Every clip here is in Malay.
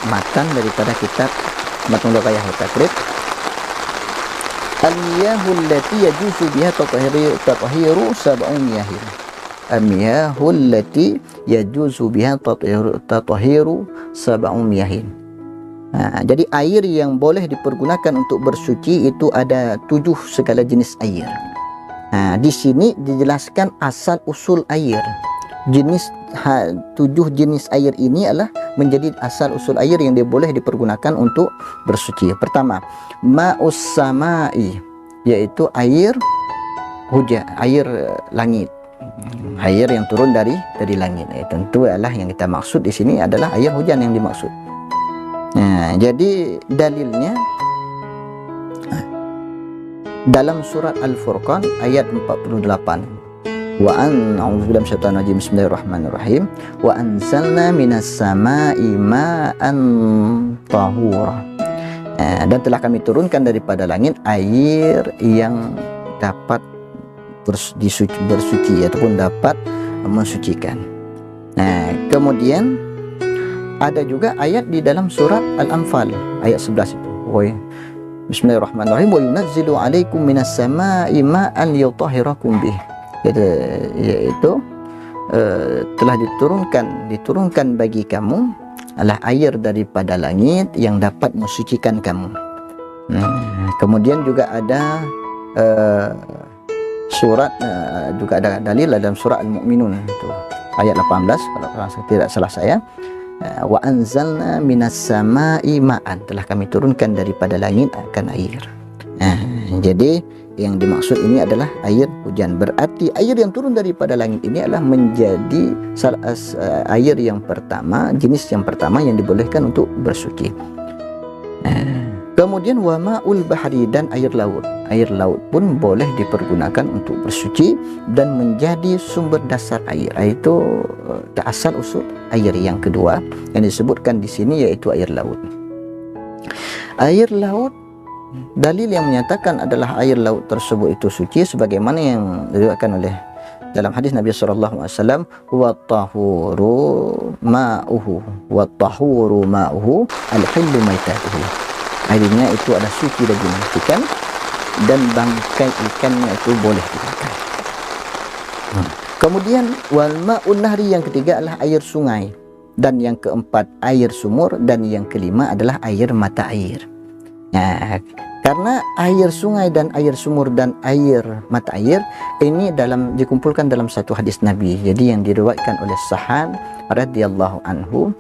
matan daripada kitab Matnul Ghayah wa Taqrib. Al-miyahul lati yajuzu biha tatahiru sab'u miyahin. Al-miyahul lati yajuzu biha tatahiru sab'u miyahin. Jadi air yang boleh dipergunakan untuk bersuci itu ada 7 segala jenis air. Di sini dijelaskan asal usul air. 7 jenis air ini adalah menjadi asal usul air yang boleh dipergunakan untuk bersuci. Pertama, ma'us samai, yaitu air hujan, air langit, air yang turun dari langit. Tentu adalah yang kita maksud di sini adalah air hujan yang dimaksud. Jadi dalilnya dalam surat Al-Furqan ayat 48. A'udzubillahi minasyaitonir rajim. Bismillahirrahmanirrahim. Wa anzalna minas samai ma'an tahura. Dan telah kami turunkan daripada langit air yang dapat bersuci ataupun dapat mensucikan. Kemudian ada juga ayat di dalam surat Al-Anfal ayat 11 itu. Bismillahirrahmanirrahim. Wa yunazzilu 'alaikum minas samai ma'an liyutahhirakum bih. Yaitu telah diturunkan bagi kamu adalah air daripada langit yang dapat mensucikan kamu. Kemudian juga ada surat juga ada dalil dalam surah Al-Mu'minun itu ayat 18 kalau tidak salah saya. Wa anzalna minas samai ma'an, telah kami turunkan daripada langit akan air. Jadi yang dimaksud ini adalah air hujan. Berarti air yang turun daripada langit ini adalah menjadi air yang pertama, jenis yang pertama yang dibolehkan untuk bersuci. Kemudian wa ma'ul bahri, dan air laut. Air laut pun boleh dipergunakan untuk bersuci dan menjadi sumber dasar air. Itu asal usul air yang kedua yang disebutkan di sini, yaitu air laut. Air laut, dalil yang menyatakan adalah air laut tersebut itu suci sebagaimana yang diriwayatkan oleh dalam hadis Nabi sallallahu alaihi wasallam, wa tahuru ma'uhu al-hillu maitatuhu. Airnya itu ada suci dan dimandikan, dan bangkai ikannya itu boleh dimakan. Kemudian wal ma'un nahri, yang ketiga adalah air sungai, dan yang keempat air sumur, dan yang kelima adalah air mata air. Karena air sungai dan air sumur dan air mata air ini dikumpulkan dalam satu hadis Nabi. Jadi yang diriwayatkan oleh Sa'ad radhiyallahu anhu,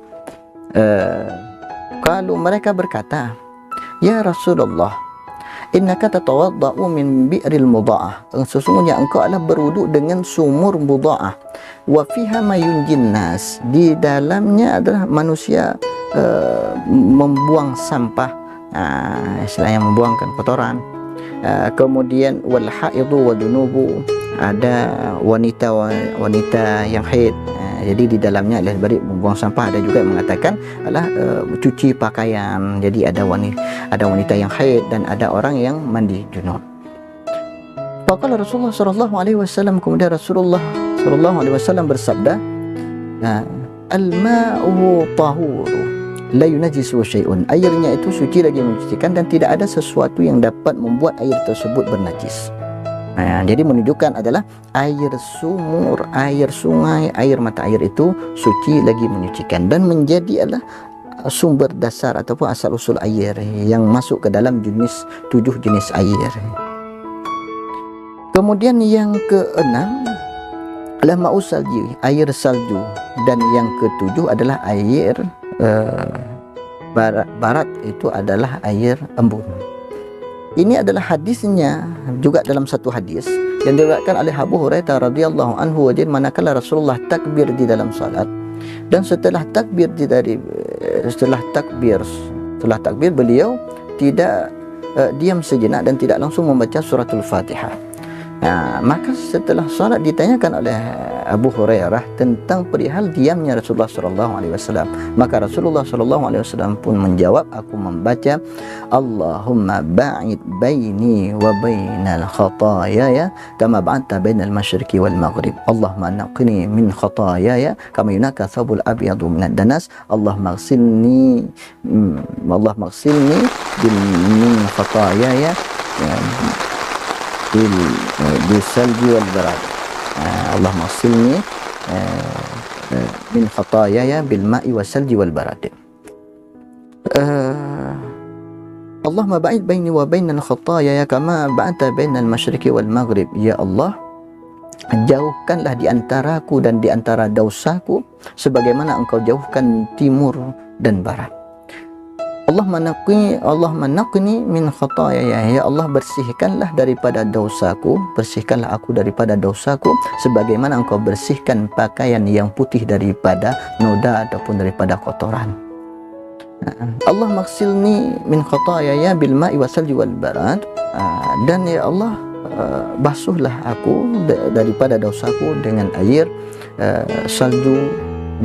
kalau mereka berkata, ya Rasulullah, innaka tatawadda'u min bi'ril mudha'ah, sesungguhnya engkau adalah berwuduk dengan sumur mudha'ah, wa fiha ma yunjin nas, di dalamnya adalah manusia membuang sampah, istilahnya membuangkan kotoran. Kemudian wal haidu wa dunubu, ada wanita yang haid. Jadi di dalamnya adalah balik membuang sampah. Ada juga yang mengatakan adalah cuci pakaian. Jadi ada wanita yang haid dan ada orang yang mandi junub. Faqala Rasulullah sallallahu alaihi wasallam, kemudian Rasulullah sallallahu alaihi wasallam bersabda, al-ma'u tahuru la yunajisu syai'un, airnya itu suci lagi mensucikan dan tidak ada sesuatu yang dapat membuat air tersebut bernajis. Jadi menunjukkan adalah air sumur, air sungai, air mata air itu suci lagi menyucikan dan menjadi adalah sumber dasar ataupun asal usul air yang masuk ke dalam 7 jenis air. Kemudian yang keenam adalah ma'u salji, air salju, dan yang ketujuh adalah air barat itu adalah air embun. Ini adalah hadisnya juga dalam satu hadis yang diriwayatkan oleh Abu Hurairah radhiyallahu anhu, jadi manakala Rasulullah takbir di dalam salat, dan setelah takbir beliau tidak diam sejenak dan tidak langsung membaca suratul Fatihah. Maka setelah salat ditanyakan oleh Abu Hurairah tentang perihal diamnya Rasulullah SAW. Maka Rasulullah SAW pun menjawab, aku membaca, Allahumma ba'id baini wa bainal khataayaya kama ba'adta bainal masyriqi wal maghrib. Allahumma naqqini min khataayaya kama yunaqqa thawbul abyadu minad danas. Allahumma ighsilni min khataayaya bil salji wal barad. Allahumma ighsilni min khataayaya bil ma'i was salji wal barad. Allahumma ba'id baini wa bainal khataayaya kama ba'adta bainal masyriqi wal maghrib. Ya Allah, jauhkanlah di antaraku dan di antara dosaku sebagaimana Engkau jauhkan timur dan barat. Allahumma naqqini min khataayaya. Ya Allah, bersihkanlah daripada dosaku, bersihkanlah aku daripada dosaku sebagaimana Engkau bersihkan pakaian yang putih daripada noda ataupun daripada kotoran. Allah maghsilni min khataayaya bil ma'i wasalji wal barad. Dan ya Allah, basuhlah aku daripada dosaku dengan air salju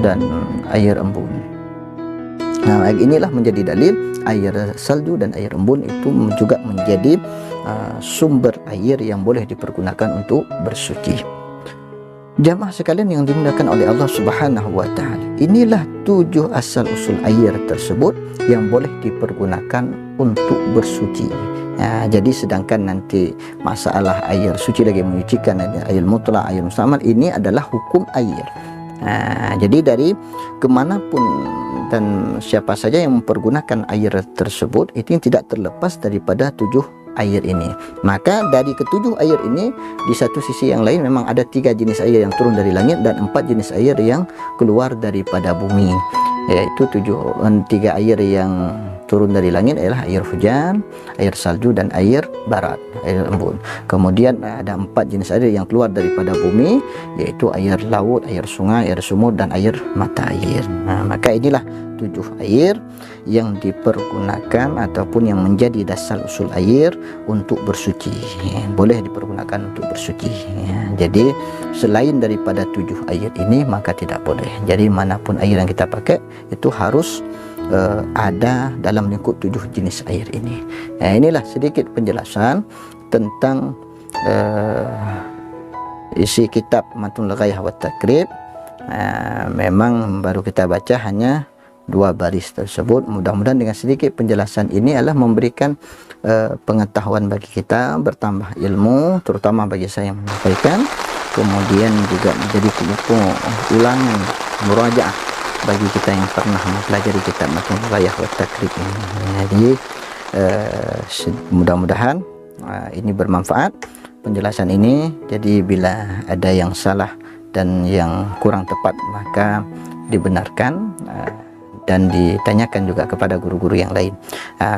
dan air embun. Nah, inilah menjadi dalil air salju dan air embun itu juga menjadi sumber air yang boleh dipergunakan untuk bersuci. Jamaah sekalian yang dimuliakan oleh Allah Subhanahu wa taala, inilah 7 asal usul air tersebut yang boleh dipergunakan untuk bersuci. Jadi sedangkan nanti masalah air suci lagi menyucikan, air mutlak, air mustamal, ini adalah hukum air. Jadi dari kemanapun dan siapa saja yang mempergunakan air tersebut, itu tidak terlepas daripada 7 air ini. Maka dari ketujuh air ini, di satu sisi yang lain memang ada 3 jenis air yang turun dari langit dan 4 jenis air yang keluar daripada bumi, yaitu 3 air yang turun dari langit adalah air hujan, air salju dan air barat, air embun. Kemudian ada 4 jenis air yang keluar daripada bumi, yaitu air laut, air sungai, air sumur dan air mata air. Maka inilah 7 air yang dipergunakan ataupun yang menjadi dasar usul air untuk bersuci, boleh dipergunakan untuk bersuci. Jadi selain daripada 7 air ini maka tidak boleh. Jadi manapun air yang kita pakai itu harus ada dalam lingkup 7 jenis air ini. Inilah sedikit penjelasan tentang isi kitab Matnul Ghayah wat Takrib. Memang baru kita baca hanya 2 baris tersebut. Mudah-mudahan dengan sedikit penjelasan ini adalah memberikan pengetahuan bagi kita, bertambah ilmu, terutama bagi saya yang menyampaikan, kemudian juga menjadi ulangan murajaah bagi kita yang pernah mempelajari kitab Matnul Ghayah wat Takrib ini. Jadi mudah-mudahan ini bermanfaat penjelasan ini. Jadi bila ada yang salah dan yang kurang tepat maka dibenarkan dan ditanyakan juga kepada guru-guru yang lain.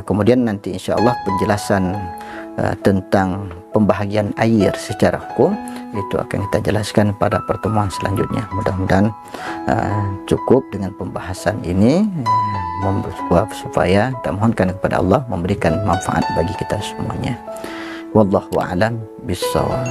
Kemudian nanti insya Allah penjelasan tentang pembahagian air secara hukum itu akan kita jelaskan pada pertemuan selanjutnya. Mudah-mudahan cukup dengan pembahasan ini, supaya kita mohonkan kepada Allah memberikan manfaat bagi kita semuanya. Wallahu a'lam bishawab.